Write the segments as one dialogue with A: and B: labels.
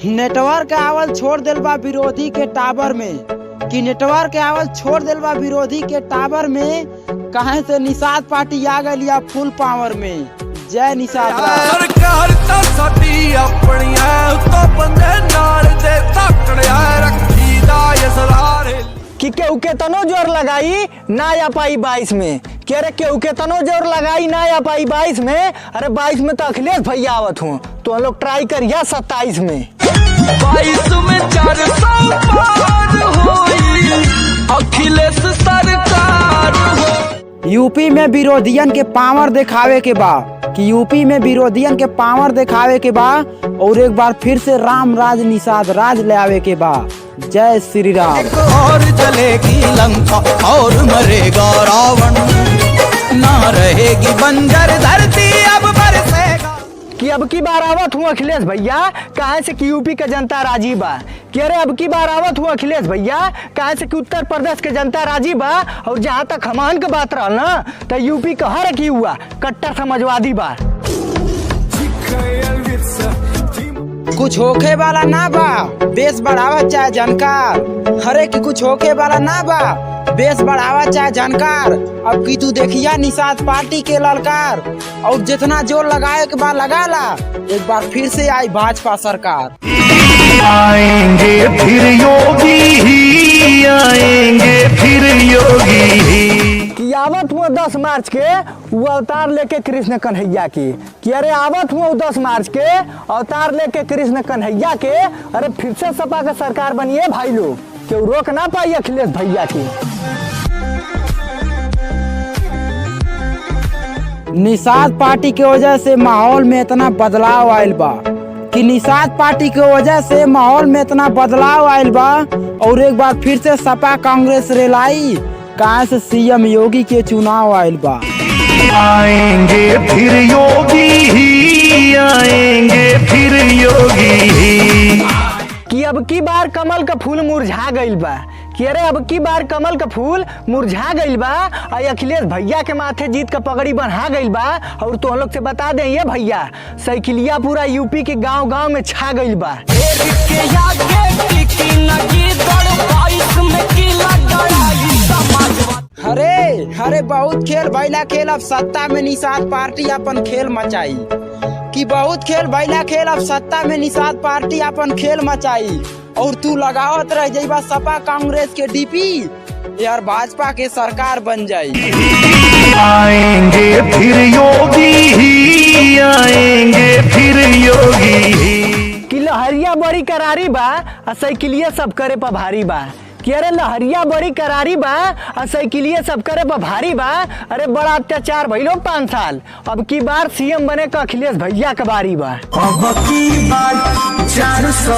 A: Network आवल छोड़ दिल बा विरोधी के टावर में कि नेटवर्क आवल छोड़ दिल बा विरोधी के टावर में कहे से निषाद पार्टी आ गई फुल पावर में। जय निषाद।
B: सरकार ता साडी अपनी है तो बंदे नाल दे तकड़िया रखी दा यसरार
C: कि केहू के तनो जोर लगाई ना आ पाई 22 में। कह रहे केहू के तनो जोर लगाई ना आ पाई 22 में। अरे 22 में तो अखिलेश भैया आवत हूँ तो हम लोग ट्राई करिए 27 में।
B: 22 में 400 पार होई अखिलेश सरकार हो।
A: यूपी में विरोधियन के पावर दिखावे के बा कि यूपी में विरोधियन के पावर दिखावे के बा और एक बार फिर से राम राज निषाद राज ले आवे के बा। जय श्री राम।
B: और जलेगी लंका और मरेगा रावण, ना रहेगी बंजर धरती अब बरसेगा।
C: कि अब की बार आवत हूँ अखिलेश भैया कहे से कि यूपी के जनता राजी बा। कह रहे अब की बार आवत हूँ अखिलेश भैया कहे से कि उत्तर प्रदेश के जनता राजी बा। और जहाँ तक हमान के बात रहा ना तो यूपी का हर एक युवा कट्टर समाजवादी बा।
A: कुछ होखे वाला ना बा बेस बढ़ावा चाहे जानकार, हरे की कुछ होखे वाला ना बा बेस बढ़ावा चाहे जानकार। अब की तू देखिया निषाद पार्टी के ललकार और जितना जोर लगाए के बाद लगा ला एक बार फिर से आई भाजपा सरकार।
B: आएंगे फिर योगी ही, आएंगे फिर योगी ही।
C: कि आवत हुआ 10 मार्च के वो अवतार लेके कृष्ण कन्हैया की। कि अरे आवत हुआ 10 मार्च के अवतार लेके कृष्ण कन्हैया के। अरे फिर से सपा का सरकार बनिए भाई लोग, क्यों रोक ना पाई अखिलेश भैया की।
A: निषाद पार्टी के वजह से माहौल में इतना बदलाव आयल बा कि निषाद पार्टी के वजह से माहौल में इतना बदलाव आयल बा और एक बार फिर से सपा कांग्रेस रेलाई कहाँ से सीएम योगी के चुनाव आयल बा।
B: आएंगे फिर योगी ही, आएंगे फिर योगी ही।
C: कि अब की बार कमल का फूल मुरझा गइल बा। कि अरे अब की बार कमल का फूल मुरझा गइल बा और अखिलेश भैया के माथे जीत का पगड़ी बन्हा गइल बा। और तो हम लोग से बता दें ये भैया साइकिलिया पूरा यूपी के गांव-गांव में छा गइल बा।
A: हरे बहुत खेल भैला खेल अब सत्ता में निषाद पार्टी अपन खेल मचाई। कि बहुत खेल भैला खेल अब सत्ता में निषाद पार्टी अपन खेल मचाई। और तू लगावत रह जाइबा सपा कांग्रेस के डीपी यार भाजपा के सरकार बन जाई।
B: आएंगे फिर योगी ही, आएंगे फिर योगी ही।
C: कि लहरिया बड़ी करारी बा और साइकिलिया सब करे पर भारी बा। कि अरे लहरिया बड़ी करारी बा और साइकिलिया सब करे पर भारी बा। अरे बड़ा अत्याचार भइलो 5 साल अब की बार सीएम बने का अखिलेश भैया का बारी बा।
B: अब की बार 400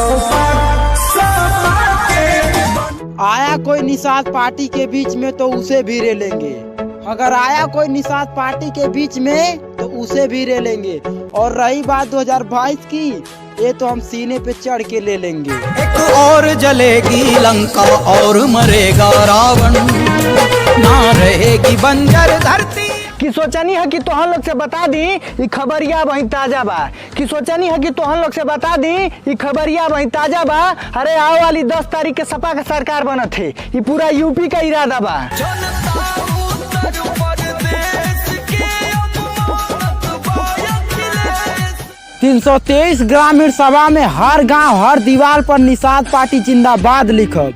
A: आया कोई निषाद पार्टी के बीच में तो उसे भी रे लेंगे। अगर आया कोई निषाद पार्टी के बीच में तो उसे भी रे लेंगे। और रही बात 2022 की ये तो हम सीने पे चढ़ के ले लेंगे।
B: एक और जलेगी लंका और मरेगा रावण, ना रहेगी बंजर धरती।
C: कि सोचनी है कि तोहन लोग से बता दी ये खबरिया वही ताजा बा। कि सोचनी है कि तोहन लोग से बता दी ये खबरिया वही ताजा बा। अरे आओ वाली 10 तारीख के सपा का सरकार बनत है ये पूरा यूपी का इरादा बा।
A: 323 ग्रामीण सभा में हर गांव हर दीवार पर निषाद पार्टी जिंदाबाद लिखब।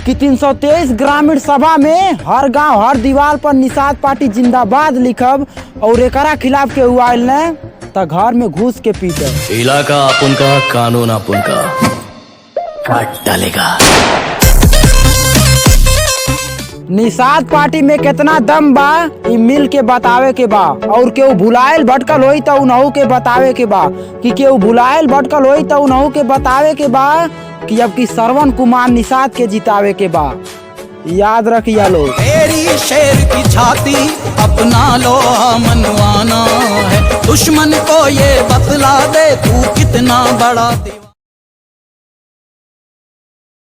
A: कि 323 ग्रामीण सभा में हर गांव हर दीवार पर निषाद पार्टी जिंदाबाद लिखब। और एकरा खिलाफ के हुआ ने तो घर में घुस के पीटब।
D: इलाका अपन का कानून अपन का काट डालेगा।
A: निषाद पार्टी में कितना दम बा ई मिल के बतावे के बा। और केहू भुलायल भटकल होई तो उनहु के बतावे के बा। कि केहू भुलायल भटकल होई तो उनहु के बतावे के बा कि अब की श्रवण कुमार निषाद के जितावे के बा। याद रखिया लोग।
B: तेरी शेर की छाती अपना लो मनवाना है, दुश्मन को ये बतला दे तू कितना बड़ा